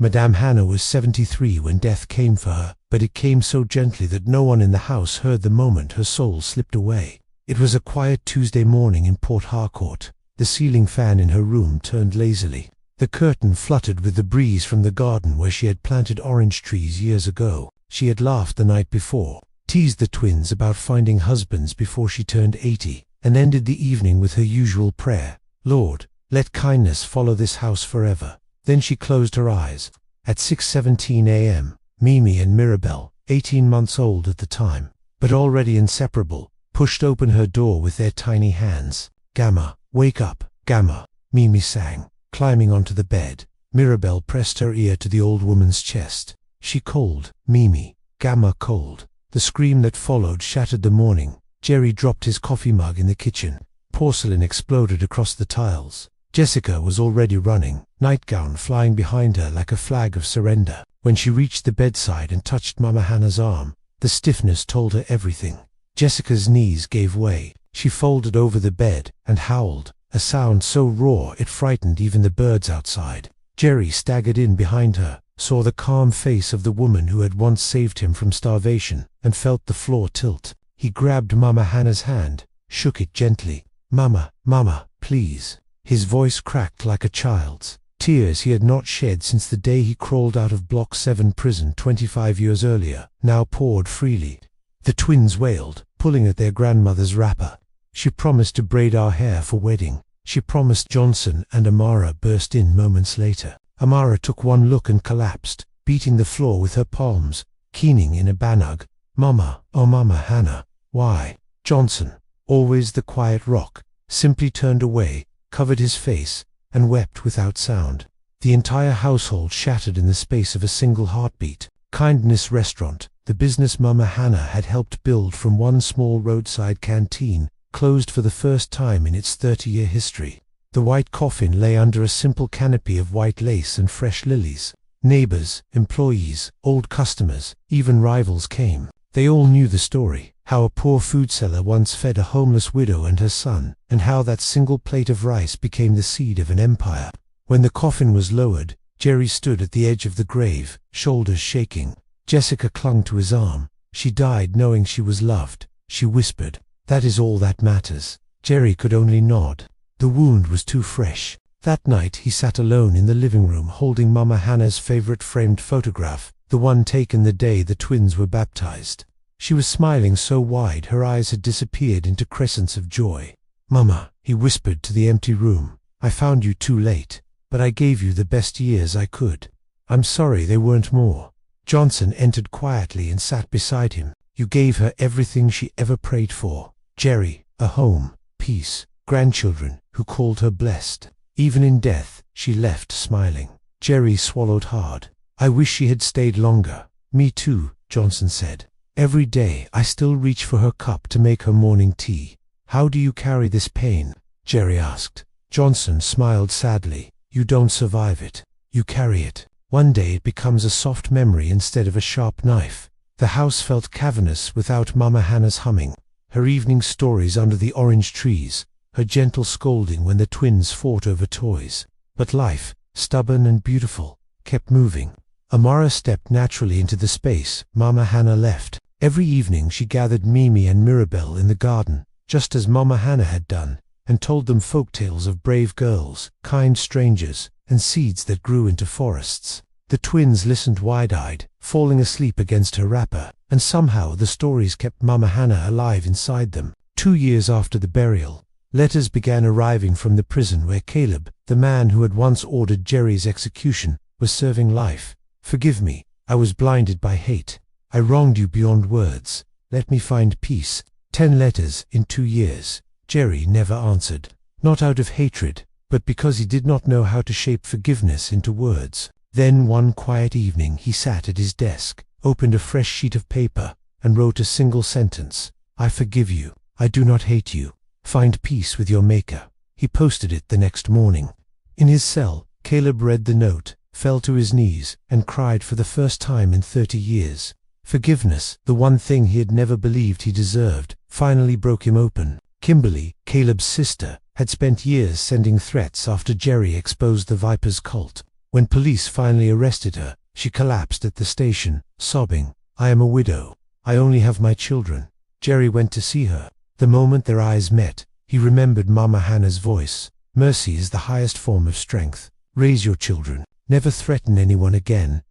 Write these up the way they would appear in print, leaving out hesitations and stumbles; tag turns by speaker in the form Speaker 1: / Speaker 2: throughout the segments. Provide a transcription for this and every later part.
Speaker 1: Madame Hannah was 73 when death came for her, but it came so gently that no one in the house heard the moment her soul slipped away. It was a quiet Tuesday morning in Port Harcourt. The ceiling fan in her room turned lazily. The curtain fluttered with the breeze from the garden where she had planted orange trees years ago. She had laughed the night before, teased the twins about finding husbands before she turned 80, and ended the evening with her usual prayer, "Lord, let kindness follow this house forever." Then she closed her eyes. At 6:17 a.m., Mimi and Mirabelle, 18 months old at the time, but already inseparable, pushed open her door with their tiny hands. "Gamma, wake up, Gamma," Mimi sang, climbing onto the bed. Mirabelle pressed her ear to the old woman's chest. "She cold, Mimi, Gamma cold." The scream that followed shattered the morning. Jerry dropped his coffee mug in the kitchen. Porcelain exploded across the tiles. Jessica was already running, nightgown flying behind her like a flag of surrender. When she reached the bedside and touched Mama Hannah's arm, the stiffness told her everything. Jessica's knees gave way. She folded over the bed and howled, a sound so raw it frightened even the birds outside. Jerry staggered in behind her, saw the calm face of the woman who had once saved him from starvation, and felt the floor tilt. He grabbed Mama Hannah's hand, shook it gently. "Mama, Mama, please." His voice cracked like a child's. Tears he had not shed since the day he crawled out of Block 7 prison 25 years earlier, now poured freely. The twins wailed, pulling at their grandmother's wrapper. "She promised to braid our hair for wedding. She promised." Johnson and Amara burst in moments later. Amara took one look and collapsed, beating the floor with her palms. Keening in a banug, "Mama, oh Mama Hannah, why?" Johnson, always the quiet rock, simply turned away, covered his face, and wept without sound. The entire household shattered in the space of a single heartbeat. Kindness Restaurant, the business Mama Hannah had helped build from one small roadside canteen, closed for the first time in its 30-year history. The white coffin lay under a simple canopy of white lace and fresh lilies. Neighbors, employees, old customers, even rivals came. They all knew the story, how a poor food seller once fed a homeless widow and her son, and how that single plate of rice became the seed of an empire. When the coffin was lowered, Jerry stood at the edge of the grave, shoulders shaking. Jessica clung to his arm. "She died knowing she was loved," she whispered. "That is all that matters." Jerry could only nod. The wound was too fresh. That night he sat alone in the living room holding Mama Hannah's favorite framed photograph, the one taken the day the twins were baptized. She was smiling so wide her eyes had disappeared into crescents of joy. "Mama," he whispered to the empty room, "I found you too late, but I gave you the best years I could. I'm sorry they weren't more." Johnson entered quietly and sat beside him. "You gave her everything she ever prayed for, Jerry, a home, peace, grandchildren who called her blessed. Even in death, she left smiling." Jerry swallowed hard. "I wish she had stayed longer." "Me too," Johnson said. "Every day I still reach for her cup to make her morning tea." "How do you carry this pain?" Jerry asked. Johnson smiled sadly. "You don't survive it. You carry it. One day it becomes a soft memory instead of a sharp knife." The house felt cavernous without Mama Hannah's humming, her evening stories under the orange trees, her gentle scolding when the twins fought over toys. But life, stubborn and beautiful, kept moving. Amara stepped naturally into the space Mama Hannah left. Every evening she gathered Mimi and Mirabelle in the garden, just as Mama Hannah had done, and told them folk tales of brave girls, kind strangers, and seeds that grew into forests. The twins listened wide-eyed, falling asleep against her wrapper, and somehow the stories kept Mama Hannah alive inside them. 2 years after the burial, letters began arriving from the prison where Caleb, the man who had once ordered Jerry's execution, was serving life. "Forgive me, I was blinded by hate. I wronged you beyond words. Let me find peace." 10 letters in 2 years. Jerry never answered. Not out of hatred, but because he did not know how to shape forgiveness into words. Then one quiet evening he sat at his desk, opened a fresh sheet of paper, and wrote a single sentence. "I forgive you. I do not hate you. Find peace with your maker." He posted it the next morning. In his cell, Caleb read the note, fell to his knees, and cried for the first time in 30 years. Forgiveness, the one thing he had never believed he deserved, finally broke him open. Kimberly, Caleb's sister, had spent years sending threats after Jerry exposed the Viper's cult. When police finally arrested her, she collapsed at the station, sobbing, "I am a widow. I only have my children." Jerry went to see her. The moment their eyes met, he remembered Mama Hannah's voice. "Mercy is the highest form of strength. Raise your children. Never threaten anyone again."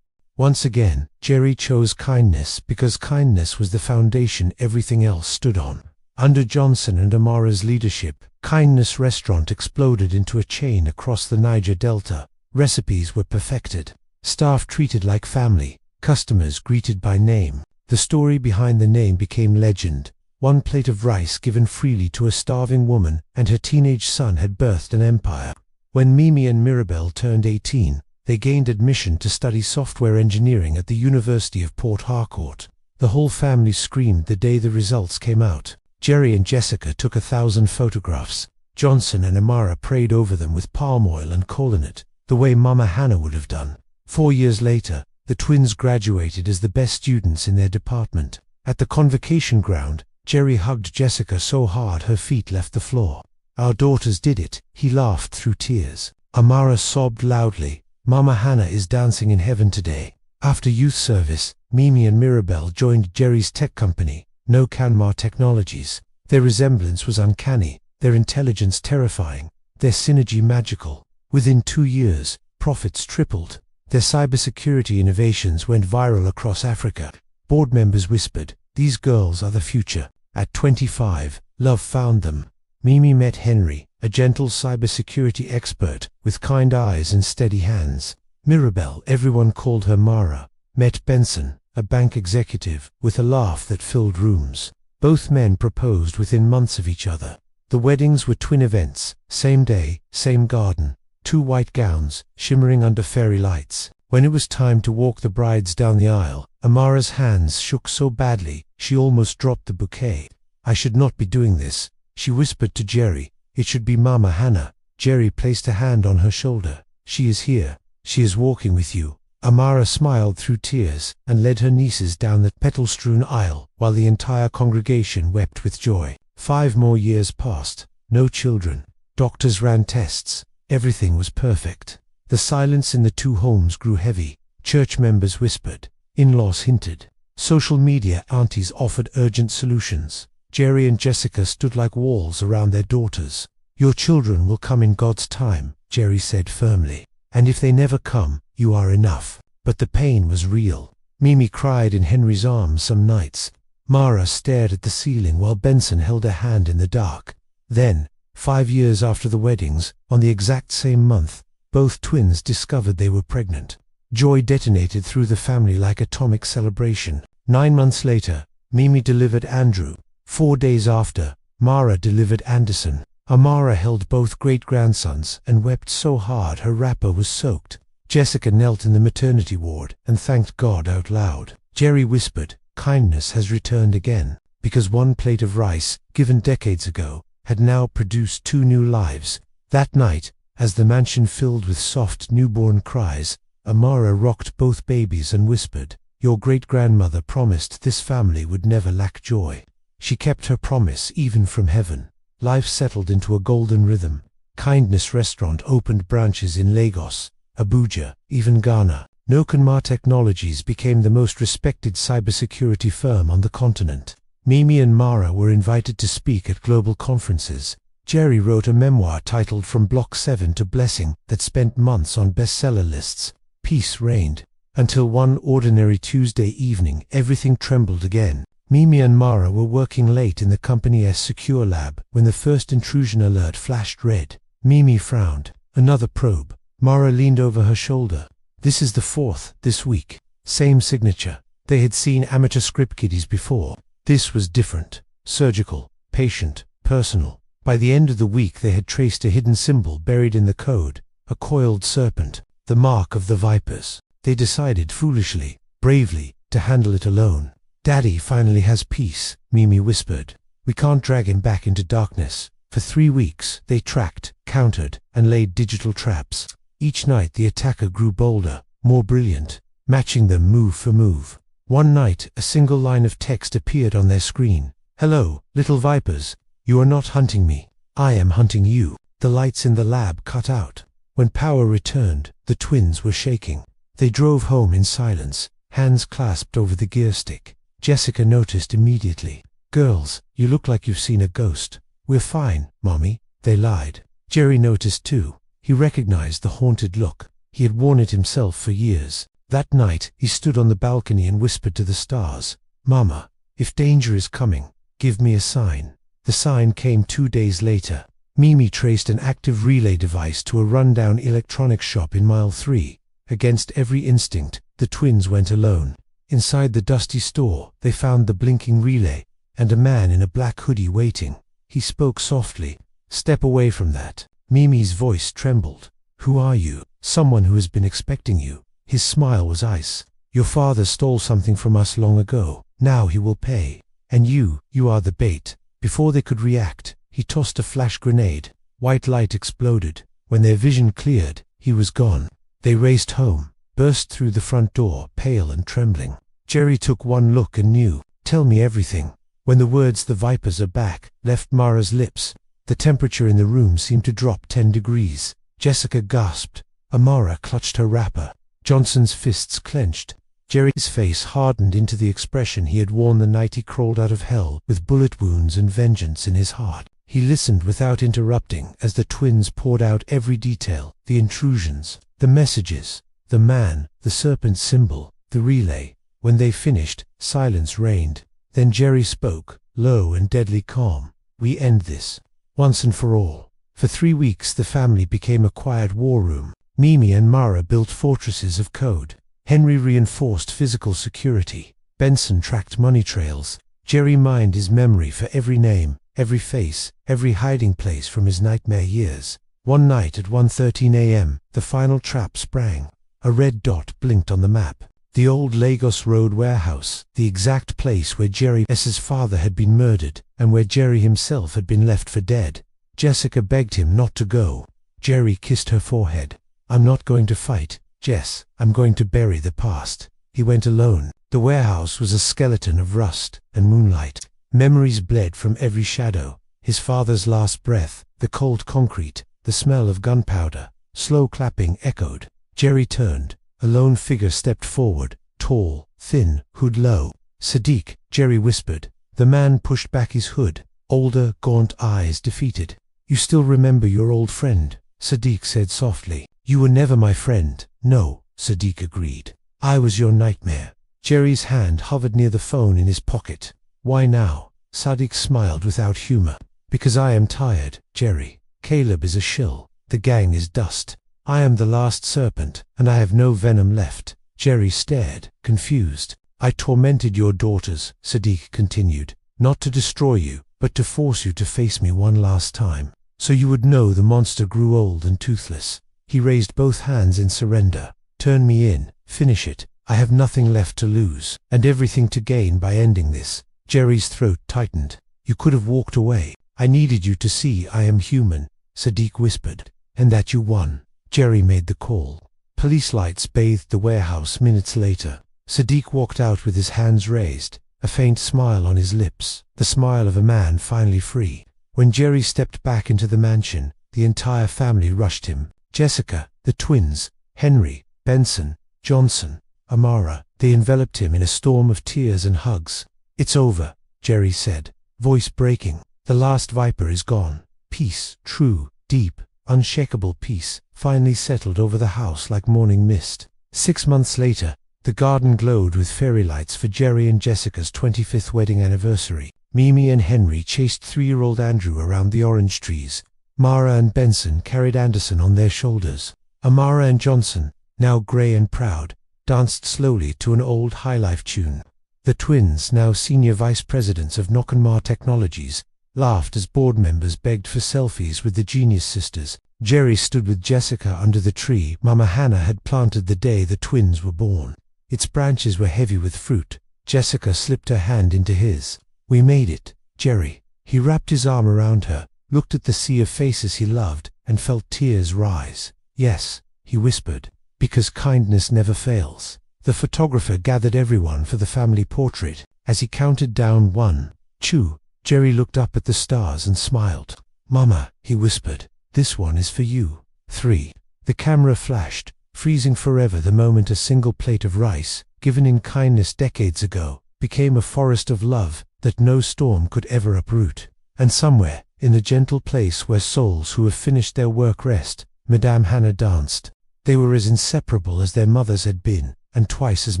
Speaker 1: Once again, Jerry chose kindness because kindness was the foundation everything else stood on. Under Johnson and Amara's leadership, Kindness Restaurant exploded into a chain across the Niger Delta. Recipes were perfected. Staff treated like family. Customers greeted by name. The story behind the name became legend. One plate of rice given freely to a starving woman, and her teenage son had birthed an empire. When Mimi and Mirabelle turned 18, they gained admission to study software engineering at the University of Port Harcourt. The whole family screamed the day the results came out. Jerry and Jessica took 1,000 photographs. Johnson and Amara prayed over them with palm oil and colonate, the way Mama Hannah would have done. 4 years later, the twins graduated as the best students in their department. At the convocation ground, Jerry hugged Jessica so hard her feet left the floor. "Our daughters did it," he laughed through tears. Amara sobbed loudly. "Mama Hannah is dancing in heaven today." After youth service, Mimi and Mirabelle joined Jerry's tech company, No Canmar Technologies. Their resemblance was uncanny, their intelligence terrifying, their synergy magical. Within 2 years, profits tripled. Their cybersecurity innovations went viral across Africa. Board members whispered, "These girls are the future." At 25, love found them. Mimi met Henry, a gentle cybersecurity expert with kind eyes and steady hands. Mirabelle, everyone called her Mara, met Benson, a bank executive with a laugh that filled rooms. Both men proposed within months of each other. The weddings were twin events, same day, same garden, 2 white gowns, shimmering under fairy lights. When it was time to walk the brides down the aisle, Amara's hands shook so badly, she almost dropped the bouquet. "I should not be doing this," she whispered to Jerry. "It should be Mama Hannah." Jerry placed a hand on her shoulder. "She is here. She is walking with you." Amara smiled through tears and led her nieces down the petal-strewn aisle, while the entire congregation wept with joy. 5 more years passed. No children. Doctors ran tests. Everything was perfect. The silence in the 2 homes grew heavy. Church members whispered. In-laws hinted. Social media aunties offered urgent solutions. Jerry and Jessica stood like walls around their daughters. "Your children will come in God's time," Jerry said firmly. "And if they never come, you are enough." But the pain was real. Mimi cried in Henry's arms some nights. Mara stared at the ceiling while Benson held her hand in the dark. Then, 5 years after the weddings, on the exact same month, both twins discovered they were pregnant. Joy detonated through the family like atomic celebration. 9 months later, Mimi delivered Andrew. 4 days after, Mara delivered Anderson. Amara held both great-grandsons and wept so hard her wrapper was soaked. Jessica knelt in the maternity ward and thanked God out loud. Jerry whispered, "Kindness has returned again," because 1 plate of rice, given decades ago, had now produced 2 new lives. That night, as the mansion filled with soft newborn cries, Amara rocked both babies and whispered, "Your great-grandmother promised this family would never lack joy." She kept her promise even from heaven. Life settled into a golden rhythm. Kindness Restaurant opened branches in Lagos, Abuja, even Ghana. No Canmar Technologies became the most respected cybersecurity firm on the continent. Mimi and Mara were invited to speak at global conferences. Jerry wrote a memoir titled From Block 7 to Blessing that spent months on bestseller lists. Peace reigned. Until one ordinary Tuesday evening, everything trembled again. Mimi and Mara were working late in the company's secure lab when the first intrusion alert flashed red. Mimi frowned. Another probe. Mara leaned over her shoulder. "This is the 4th, this week." Same signature. They had seen amateur script kiddies before. This was different. Surgical, patient, personal. By the end of the week they had traced a hidden symbol buried in the code. A coiled serpent. The mark of the vipers. They decided foolishly, bravely, to handle it alone. "Daddy finally has peace," Mimi whispered. "We can't drag him back into darkness." For 3 weeks, they tracked, countered, and laid digital traps. Each night the attacker grew bolder, more brilliant, matching them move for move. One night, a single line of text appeared on their screen. "Hello, little vipers. You are not hunting me. I am hunting you." The lights in the lab cut out. When power returned, the twins were shaking. They drove home in silence, hands clasped over the gear stick. Jessica noticed immediately. "Girls, you look like you've seen a ghost." "We're fine, Mommy," they lied. Jerry noticed too. He recognized the haunted look. He had worn it himself for years. That night, he stood on the balcony and whispered to the stars, "Mama, if danger is coming, give me a sign." The sign came 2 days later. Mimi traced an active relay device to a rundown electronics shop in Mile 3. Against every instinct, the twins went alone. Inside the dusty store, they found the blinking relay and a man in a black hoodie waiting. He spoke softly. "Step away from that." Mimi's voice trembled. "Who are you?" "Someone who has been expecting you." His smile was ice. "Your father stole something from us long ago. Now he will pay. And you are the bait." Before they could react, he tossed a flash grenade. White light exploded. When their vision cleared, he was gone. They raced home, burst through the front door, pale and trembling. Jerry took one look and knew. "Tell me everything." When the words "the vipers are back" left Mara's lips, the temperature in the room seemed to drop 10 degrees. Jessica gasped. Amara clutched her wrapper. Johnson's fists clenched. Jerry's face hardened into the expression he had worn the night he crawled out of hell, with bullet wounds and vengeance in his heart. He listened without interrupting as the twins poured out every detail: the intrusions, the messages, the man, the serpent symbol, the relay. When they finished, silence reigned. Then Jerry spoke, low and deadly calm. "We end this, once and for all." For 3 weeks the family became a quiet war room. Mimi and Mara built fortresses of code. Henry reinforced physical security. Benson tracked money trails. Jerry mined his memory for every name, every face, every hiding place from his nightmare years. One night at 1:13 a.m., the final trap sprang. A red dot blinked on the map. The old Lagos Road warehouse, the exact place where Jerry's father had been murdered, and where Jerry himself had been left for dead. Jessica begged him not to go. Jerry kissed her forehead. "I'm not going to fight, Jess. I'm going to bury the past." He went alone. The warehouse was a skeleton of rust and moonlight. Memories bled from every shadow. His father's last breath, the cold concrete, the smell of gunpowder. Slow clapping echoed. Jerry turned. A lone figure stepped forward, tall, thin, hood low. "Sadiq," Jerry whispered. The man pushed back his hood, older, gaunt eyes defeated. "You still remember your old friend?" Sadiq said softly. "You were never my friend." "No," Sadiq agreed. "I was your nightmare." Jerry's hand hovered near the phone in his pocket. "Why now?" Sadiq smiled without humor. "Because I am tired, Jerry. Caleb is a shill. The gang is dust. I am the last serpent, and I have no venom left." Jerry stared, confused. "I tormented your daughters," Sadiq continued, "not to destroy you, but to force you to face me one last time, so you would know the monster grew old and toothless." He raised both hands in surrender. "Turn me in. Finish it. I have nothing left to lose, and everything to gain by ending this." Jerry's throat tightened. "You could have walked away. I needed you to see I am human," Sadiq whispered, "and that you won." Jerry made the call. Police lights bathed the warehouse minutes later. Sadiq walked out with his hands raised, a faint smile on his lips, the smile of a man finally free. When Jerry stepped back into the mansion, the entire family rushed him. Jessica, the twins, Henry, Benson, Johnson, Amara. They enveloped him in a storm of tears and hugs. "It's over," Jerry said, voice breaking. "The last viper is gone." Peace, true, deep, unshakable peace, finally settled over the house like morning mist. 6 months later, the garden glowed with fairy lights for Jerry and Jessica's 25th wedding anniversary. Mimi and Henry chased 3-year-old Andrew around the orange trees. Mara and Benson carried Anderson on their shoulders. Amara and Johnson, now grey and proud, danced slowly to an old highlife tune. The twins, now senior vice presidents of Nockenmar Technologies, laughed as board members begged for selfies with the Genius sisters. Jerry stood with Jessica under the tree Mama Hannah had planted the day the twins were born. Its branches were heavy with fruit. Jessica slipped her hand into his. "We made it, Jerry." He wrapped his arm around her, looked at the sea of faces he loved, and felt tears rise. "Yes," he whispered, "because kindness never fails." The photographer gathered everyone for the family portrait. As he counted down 1, 2, Jerry looked up at the stars and smiled. "Mama," he whispered, "this one is for you." 3. The camera flashed, freezing forever the moment a single plate of rice, given in kindness decades ago, became a forest of love that no storm could ever uproot. And somewhere, in the gentle place where souls who have finished their work rest, Madame Hannah danced. They were as inseparable as their mothers had been, and twice as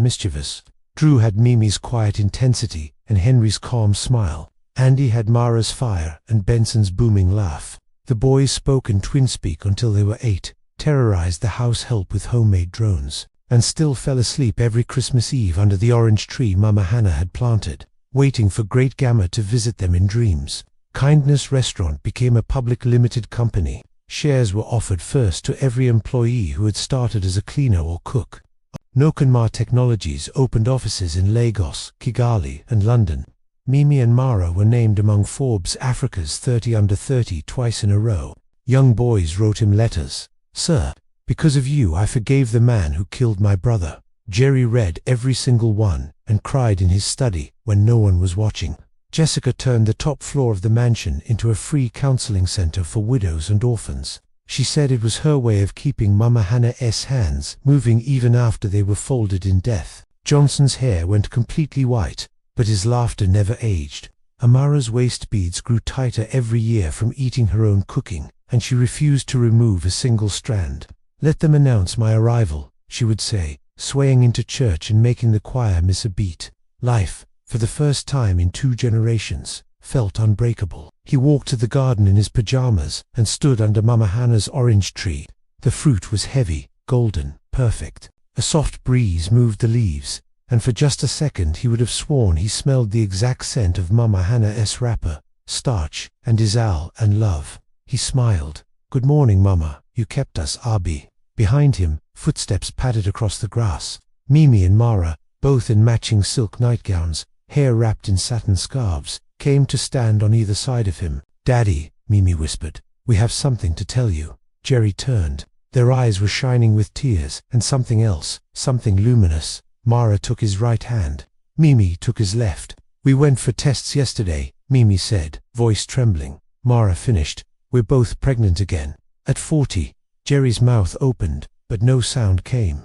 Speaker 1: mischievous. Drew had Mimi's quiet intensity and Henry's calm smile. Andy had Mara's fire and Benson's booming laugh. The boys spoke in twin-speak until they were 8, terrorized the house help with homemade drones, and still fell asleep every Christmas Eve under the orange tree Mama Hannah had planted, waiting for Great Gamma to visit them in dreams. Kindness Restaurant became a public limited company. Shares were offered first to every employee who had started as a cleaner or cook. Nokanma Technologies opened offices in Lagos, Kigali, and London. Mimi and Mara were named among Forbes Africa's 30 under 30 twice in a row. Young boys wrote him letters. "Sir, because of you I forgave the man who killed my brother." Jerry read every single one and cried in his study when no one was watching. Jessica turned the top floor of the mansion into a free counseling center for widows and orphans. She said it was her way of keeping Mama Hannah's hands moving even after they were folded in death. Johnson's hair went completely white, but his laughter never aged. Amara's waist beads grew tighter every year from eating her own cooking, and she refused to remove a single strand. "Let them announce my arrival," she would say, swaying into church and making the choir miss a beat. Life, for the first time in 2 generations, felt unbreakable. He walked to the garden in his pajamas and stood under Mama Hannah's orange tree. The fruit was heavy, golden, perfect. A soft breeze moved the leaves, and for just a second he would have sworn he smelled the exact scent of Mama Hannah's wrapper, starch, and Izal and love. He smiled. "Good morning, Mama. You kept us, Abi." Behind him, footsteps pattered across the grass. Mimi and Mara, both in matching silk nightgowns, hair wrapped in satin scarves, came to stand on either side of him. "Daddy," Mimi whispered, "we have something to tell you." Jerry turned. Their eyes were shining with tears, and something else, something luminous. Mara took his right hand. Mimi took his left. "We went for tests yesterday," Mimi said, voice trembling. Mara finished. "We're both pregnant again." At 40, Jerry's mouth opened, but no sound came.